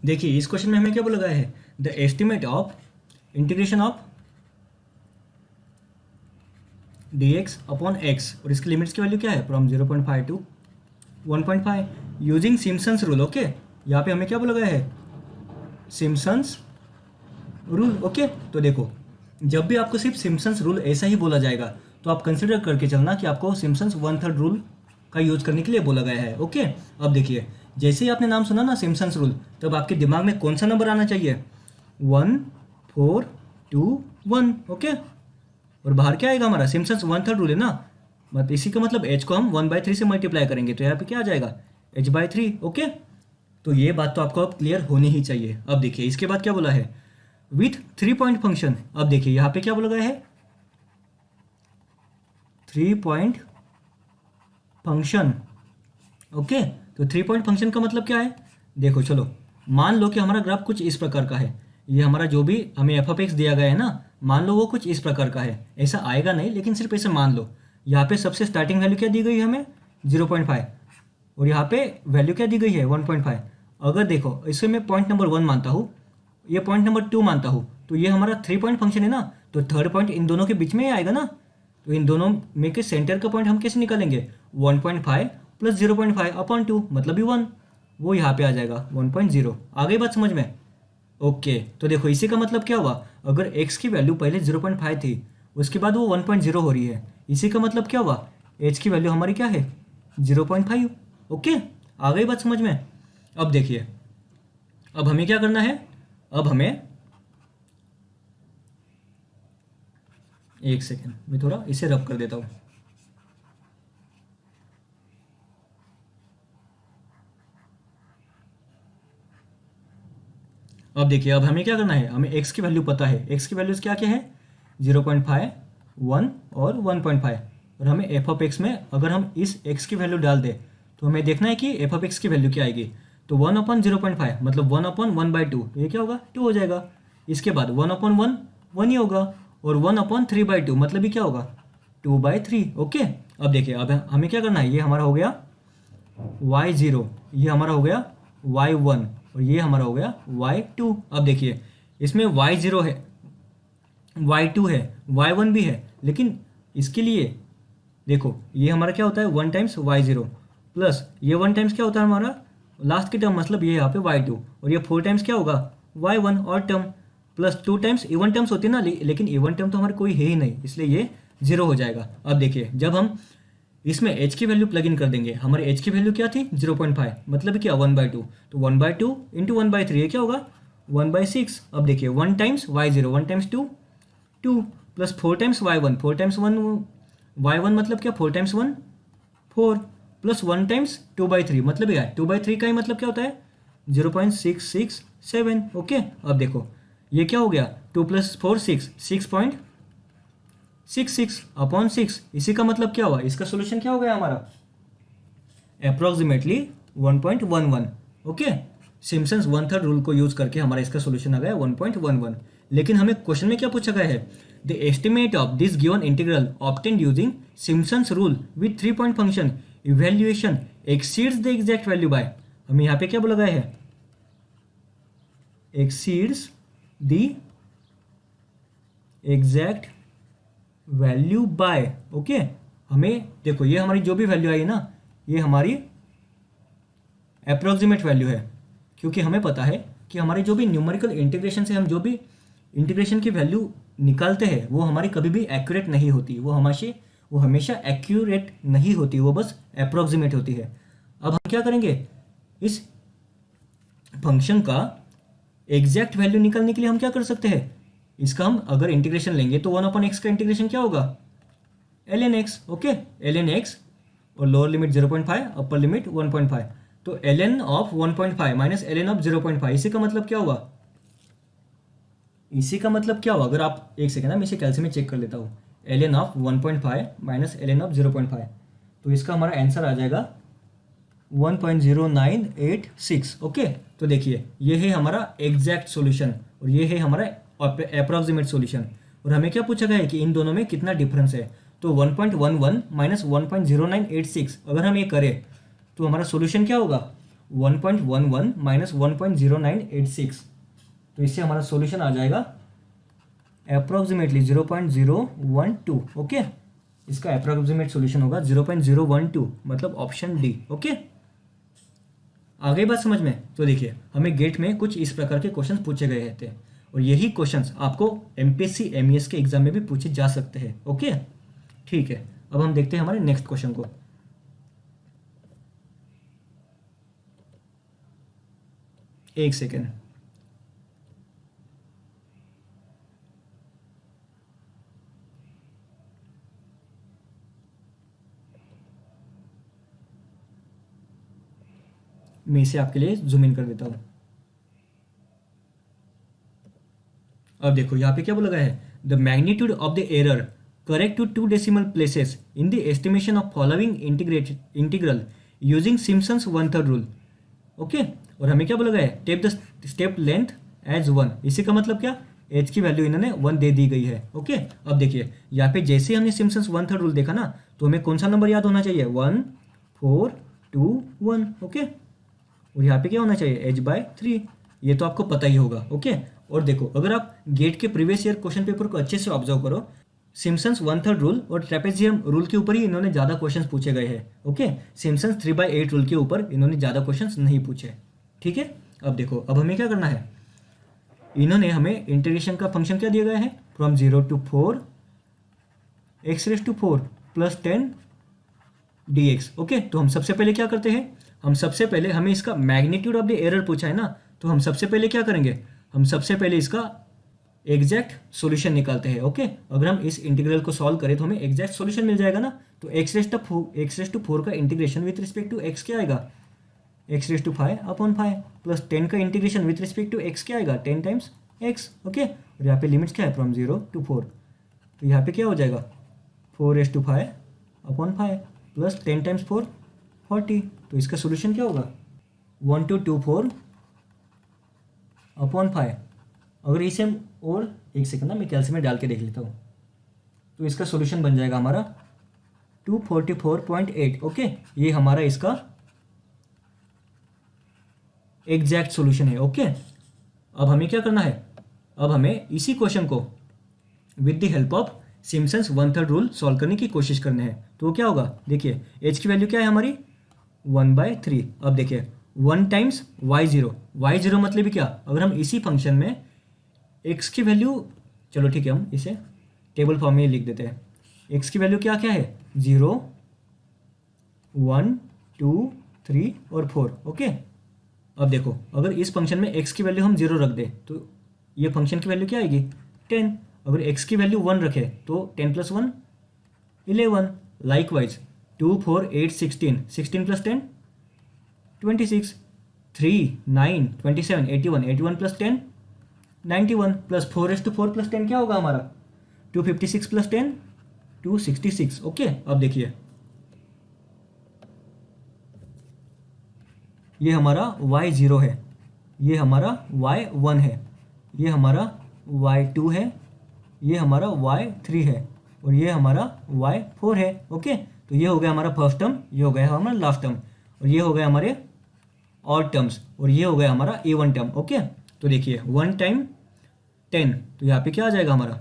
देखिए इस क्वेश्चन में हमें क्या बोला गया है, the estimate of integration of dx upon x, और इसकी लिमिट्स की वैल्यू क्या है, from 0.5 to 1.5 using Simpson's rule. Okay, यहाँ पे हमें क्या बोला गया है, सिम्पसन्स रूल। ओके, तो देखो जब भी आपको सिर्फ सिम्पसन्स रूल ऐसा ही बोला जाएगा तो आप कंसिडर करके चलना कि आपको सिम्पसन्स 1/3 रूल का यूज करने के लिए बोला गया है। ओके, अब देखिए जैसे ही आपने नाम सुना ना सिम्पसन्स रूल, तब आपके दिमाग में कौन सा नंबर आना चाहिए, 1 4 2 1। ओके, और बाहर क्या आएगा हमारा, सिम्पसन्स 1/3 रूल है ना, मतलब इसी का मतलब h को हम 1/3 से मल्टीप्लाई करेंगे तो यहाँ पे क्या आ जाएगा, h/3। ओके, तो ये बात तो आपको अब क्लियर होनी ही चाहिए। अब देखिए इसके बाद क्या बोला है, विथ 3 पॉइंट फंक्शन। अब देखिए यहाँ पे क्या बोला गया है, 3 पॉइंट फंक्शन। ओके, तो 3 पॉइंट फंक्शन का मतलब क्या है, देखो चलो मान लो कि हमारा ग्राफ कुछ इस प्रकार का है, ये हमारा जो भी हमें एफ ऑफ एक्स दिया गया है ना, मान लो वो कुछ इस प्रकार का है, ऐसा आएगा नहीं लेकिन सिर्फ ऐसे मान लो। यहाँ पे सबसे स्टार्टिंग वैल्यू क्या दी गई है हमें, 0.5, और यहाँ पे वैल्यू क्या दी गई है, 1.5। अगर देखो इसे मैं पॉइंट नंबर 1 मानता हूँ, ये पॉइंट नंबर 2 मानता हूँ, तो ये हमारा 3 पॉइंट फंक्शन है ना, तो थर्ड पॉइंट इन दोनों के बीच में ही आएगा ना, तो इन दोनों में के सेंटर का पॉइंट हम कैसे निकालेंगे, 1.5 प्लस 0.5 अपॉन 2 मतलब भी 1, वो यहाँ पे आ जाएगा 1.0। आ गई बात समझ में। ओके, तो देखो इसी का मतलब क्या हुआ, अगर x की वैल्यू पहले 0.5 थी, उसके बाद वो 1.0 हो रही है, इसी का मतलब क्या हुआ, h की वैल्यू हमारी क्या है, 0.5। ओके, आ गई बात समझ में। अब देखिए अब हमें क्या करना है, अब हमें एक सेकेंड मैं थोड़ा इसे रब कर देता हूँ। अब देखिए अब हमें क्या करना है, हमें x की वैल्यू पता है, x की वैल्यूज क्या क्या है, 0.5 1 और 1.5, और हमें एफ ऑफ एक्स में अगर हम इस x की वैल्यू डाल दें तो हमें देखना है कि एफ ऑफ एक्स की वैल्यू क्या आएगी, तो 1/0.5 मतलब 1/1/2, तो ये क्या होगा, 2 हो जाएगा। इसके बाद 1/1 1 ही होगा, और 1/3/2 मतलब ये क्या होगा, 2/3। ओके, अब देखिए अब हमें क्या करना है, ये हमारा हो गया y0, ये हमारा हो गया y1, और ये हमारा हो गया y2। अब देखिए इसमें y0 है, y2 है, y1 भी है, लेकिन इसके लिए देखो ये हमारा क्या होता है 1 टाइम्स y0 प्लस ये 1 टाइम्स क्या होता है हमारा लास्ट की टर्म, मतलब ये यहाँ पे y2, और ये 4 टाइम्स क्या होगा y1 और term, plus 2 times even terms होती है ना, लेकिन इवन टर्म तो हमारे कोई है ही नहीं, इसलिए ये 0 हो जाएगा। अब देखिए जब हम इसमें h की वैल्यू प्लग इन कर देंगे, हमारे h की वैल्यू क्या थी 0.5, मतलब क्या 1/2, तो 1/2 इंटू 1/3 ये क्या होगा 1/6। अब देखिए 1 times y0 1 times 2 2 plus 4 times y1 4 times 1 y1 मतलब क्या 4 टाइम्स 1 4 प्लस 1 टाइम्स 2/3 मतलब क्या 2/3 का ही मतलब क्या होता है 0.667। ओके, अब देखो ये क्या हो गया 2 प्लस 4 6 6.66 अपॉन 6, इसी का मतलब क्या हुआ, इसका सोल्यूशन क्या हो गया हमारा अप्रोक्सीमेटली 1.11। ओके, सिम्पसन्स 1/3 रूल को यूज करके हमारा इसका सोल्यूशन आ गया 1.11। लेकिन हमें क्वेश्चन में क्या पूछा गया है, the estimate of this given integral obtained using Simpson's rule with 3 point function evaluation exceeds the exact value by, हमें यहाँ पे क्या बोला गया है, exceeds the exact value by. Okay, हमें देखो ये हमारी जो भी वैल्यू आई है ना, ये हमारी अप्रोक्सीमेट वैल्यू है, क्योंकि हमें पता है कि हमारे जो भी न्यूमेरिकल इंटीग्रेशन से हम जो भी इंटीग्रेशन की वैल्यू निकालते हैं वो हमारी कभी भी एक्यूरेट नहीं होती, वो हमेशा एक्यूरेट नहीं होती, वो बस अप्रोक्सीमेट होती है। अब हम क्या करेंगे, इस फंक्शन का एग्जैक्ट वैल्यू निकालने के लिए हम क्या कर सकते हैं, इसका हम अगर इंटीग्रेशन लेंगे तो 1/x का इंटीग्रेशन क्या होगा ln x। Okay, ln x और लोअर लिमिट 0.5 अपर लिमिट 1.5, तो ln of 1.5 minus ln of 0.5, इसी का मतलब क्या हुआ, इसी का मतलब क्या हुआ, अगर आप एक सेकेंड मैं इसे कैलसी में चेक कर लेता हूँ, ln of 1.5 minus ln of 0.5, तो इसका हमारा आंसर आ जाएगा 1.0986। ओके, तो देखिए ये है हमारा एग्जैक्ट सॉल्यूशन और ये है हमारा अप्रोक्सीमेट सॉल्यूशन, और हमें क्या पूछा गया है कि इन दोनों में कितना डिफरेंस है, तो 1.11 माइनस 1.0986 अगर हम ये करें तो हमारा सॉल्यूशन क्या होगा 1.11 माइनस 1.0986, तो इससे हमारा सॉल्यूशन आ जाएगा अप्रॉक्सीमेटली 0.012। ओके, इसका अप्रॉक्सीमेट सॉल्यूशन होगा 0.012, मतलब ऑप्शन डी। ओके, आ गई बात समझ में? तो देखिए, हमें गेट में कुछ इस प्रकार के क्वेश्चन पूछे गए थे और यही क्वेश्चंस आपको एमपीएससी एमईएस के एग्जाम में भी पूछे जा सकते हैं। ओके, ठीक है, अब हम देखते हैं हमारे नेक्स्ट क्वेश्चन को। एक सेकेंड, मैं इसे आपके लिए जूम इन कर देता हूं। अब देखो यहाँ पे क्या बोला गया है, the magnitude of the error correct to 2 decimal places in the estimation of following integral using Simpson's 1/3 rule. Okay, और हमें क्या बोला गया है, take the step length as 1। इसी का मतलब क्या, एच की वैल्यू इन्होंने 1 दे दी गई है। ओके, अब देखिए यहाँ पे जैसे हमने सिम्पसन्स 1/3 रूल देखा ना, तो हमें कौन सा नंबर याद होना चाहिए, 1 4 2 1। ओके, और यहाँ पे क्या होना चाहिए, h/3, ये तो आपको पता ही होगा। ओके, और देखो अगर आप गेट के प्रीवियस ईयर क्वेश्चन पेपर को अच्छे से ऑब्जर्व करो, सिम्पसन्स 1/3 रूल और ट्रेपेजियम रूल के ऊपर ही इन्होंने ज़्यादा क्वेश्चंस पूछे गए हैं। ओके, सिम्पसन्स 3/8 रूल के ऊपर इन्होंने ज़्यादा क्वेश्चंस नहीं पूछे। ठीक है, अब देखो अब हमें क्या करना है, इन्होंने हमें इंटीग्रेशन का फंक्शन क्या दिया गया है, from 0 to 4 x⁴ + 10 dx। Okay, तो हम सबसे पहले क्या करते हैं, हम सबसे पहले हमें इसका मैग्नीट्यूड ऑफ द एरर पूछा है ना, तो हम सबसे पहले क्या करेंगे, हम सबसे पहले इसका एग्जैक्ट सॉल्यूशन निकालते हैं। ओके, अगर हम इस इंटीग्रल को सॉल्व करें तो हमें एग्जैक्ट सॉल्यूशन मिल जाएगा ना, तो x⁴ का integration with respect to x क्या आएगा, x⁵/5 प्लस 10 का integration with respect to x क्या आएगा, 10 टाइम्स x। ओके, और यहाँ पे लिमिट्स क्या है, फ्रॉम 0 to 4, तो यहाँ पे क्या हो जाएगा, 4⁵/5 प्लस 10 टाइम्स 4 40, तो इसका सोल्यूशन क्या होगा, 1224/5। अगर इसे हम और एक सेकंड ना, मैं कैलसी में डाल के देख लेता हूँ, तो इसका सोल्यूशन बन जाएगा हमारा 244.8। ओके, ये हमारा इसका एग्जैक्ट सॉल्यूशन है। ओके, अब हमें क्या करना है, अब हमें इसी क्वेश्चन को with the help of Simpson's 1/3 rule solve करने की कोशिश करने हैं। तो क्या होगा, देखिए h की वैल्यू क्या है हमारी, 1/3। अब देखिए 1 टाइम्स y0 मतलब ही क्या, अगर हम इसी फंक्शन में x की वैल्यू, चलो ठीक है हम इसे टेबल फॉर्म में लिख देते हैं, x की वैल्यू क्या क्या है, 0 1 2 3 और 4। ओके, अब देखो अगर इस फंक्शन में x की वैल्यू हम 0 रख दें तो ये फंक्शन की वैल्यू क्या आएगी, 10। अगर x की वैल्यू 1 रखे तो 10 + 1 11। लाइकवाइज 2 4 8 16 16 + 10 26 3 9 27 81 81 + 10 91 प्लस 4⁴ + 10 क्या होगा हमारा, 256 + 10 266। ओके, अब देखिए ये हमारा y0 है, ये हमारा y1 है, ये हमारा y2 है, ये हमारा y3 है और ये हमारा y4 है। ओके, तो ये हो गया हमारा फर्स्ट टर्म, ये हो गया हमारा लास्ट टर्म, और ये हो गया हमारे ऑड टर्म्स, और ये हो गया हमारा इवन टर्म। ओके, तो देखिए 1 टाइम 10, तो यहाँ पे क्या आ जाएगा हमारा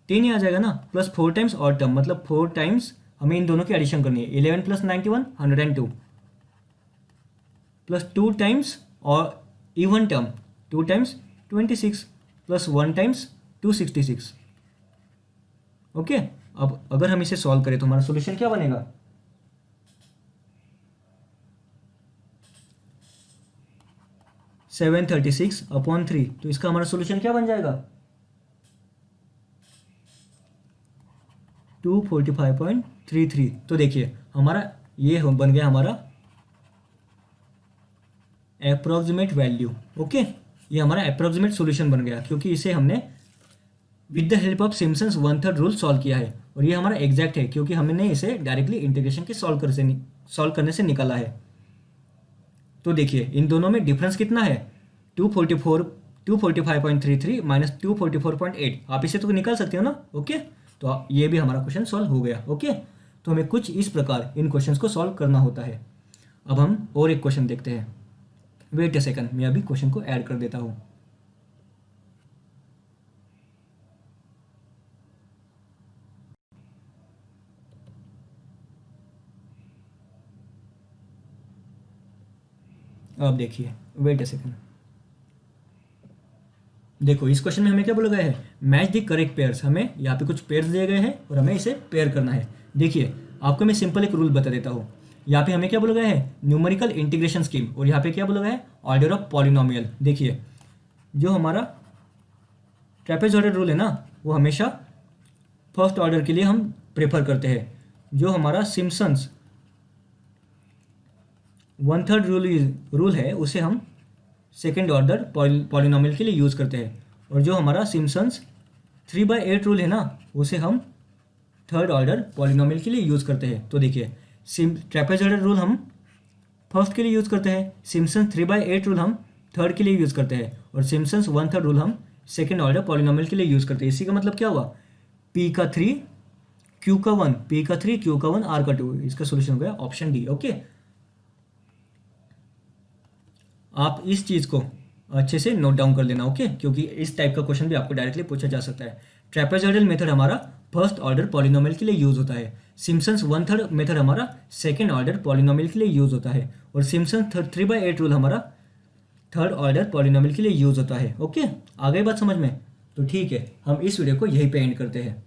10 ही आ जाएगा ना, प्लस 4 टाइम्स ऑड टर्म, मतलब 4 टाइम्स हमें इन दोनों की एडिशन करनी है, 11 + 91 102 प्लस 2 टाइम्स और even term 2 times 26 plus 1 times 266। Okay, अब अगर हम इसे सॉल्व करें तो हमारा सॉल्यूशन क्या बनेगा, 736/3, तो इसका हमारा सॉल्यूशन क्या बन जाएगा, 245.33। तो देखिए हमारा ये बन गया हमारा अप्रॉक्सीमेट वैल्यू। ओके, ये हमारा अप्रॉक्सीमेट सॉल्यूशन बन गया क्योंकि इसे हमने with the help of Simpson's 1/3 rule solve किया है, और ये हमारा एग्जैक्ट है क्योंकि हमने इसे डायरेक्टली इंटीग्रेशन के सॉल्व करने से निकाला है। तो देखिए इन दोनों में डिफरेंस कितना है, 245.33 माइनस 244.8, आप इसे तो निकाल सकते हो ना। ओके, तो ये भी हमारा क्वेश्चन सॉल्व हो गया। ओके, तो हमें कुछ इस प्रकार इन क्वेश्चंस को सॉल्व करना होता है। अब हम और एक क्वेश्चन देखते हैं। वेट ए सेकंड, मैं अभी क्वेश्चन को ऐड कर देता हूँ। अब देखिए, वेट ए सेकंड। देखो इस क्वेश्चन में हमें क्या बोला गया है, मैच द करेक्ट पेयर्स। हमें यहाँ पे कुछ पेयर्स दिए गए हैं और हमें इसे पेयर करना है। देखिए आपको मैं सिंपल एक रूल बता देता हूँ। यहाँ पे हमें क्या बोला गया है, न्यूमेरिकल इंटीग्रेशन स्कीम, और यहाँ पे क्या बोला गया है, ऑर्डर ऑफ पॉलिनोमियल। देखिए जो हमारा ट्रेपेजॉइडल रूल है ना, वो हमेशा फर्स्ट ऑर्डर के लिए हम प्रेफर करते हैं। जो हमारा सिम्पसन्स 1/3 रूल है उसे हम सेकेंड ऑर्डर पॉलिनोमियल के लिए यूज़ करते हैं। और जो हमारा सिम्पसन्स 3/8 रूल है ना, उसे हम थर्ड ऑर्डर पॉलिनोमियल के लिए यूज़ करते हैं। तो देखिए ट्रेपेजॉइडल रूल हम फर्स्ट के लिए यूज़ करते हैं, सिम्पसन्स 3/8 रूल हम थर्ड के लिए यूज़ करते हैं, और सिम्पसन्स 1/3 रूल हम सेकेंड ऑर्डर पॉलिनोमियल के लिए यूज़ करते हैं। इसी का मतलब क्या हुआ, P का 3 Q का 1, P का 3 Q का 1 R का 2। इसका सोल्यूशन हो गया ऑप्शन डी। ओके, आप इस चीज़ को अच्छे से नोट डाउन कर लेना। ओके, क्योंकि इस टाइप का क्वेश्चन भी आपको डायरेक्टली पूछा जा सकता है। ट्रेपेजॉइडल मेथड हमारा फर्स्ट ऑर्डर पॉलिनोमियल के लिए यूज होता है। सिम्पसन्स 1/3 मेथड हमारा सेकेंड ऑर्डर पॉलिनोमियल के लिए यूज होता है, और सिम्पसन्स 3/8 रूल हमारा थर्ड ऑर्डर पॉलिनोमियल के लिए यूज होता है। ओके, आ गई बात समझ में? तो ठीक है, हम इस वीडियो को यहीं पे एंड करते हैं।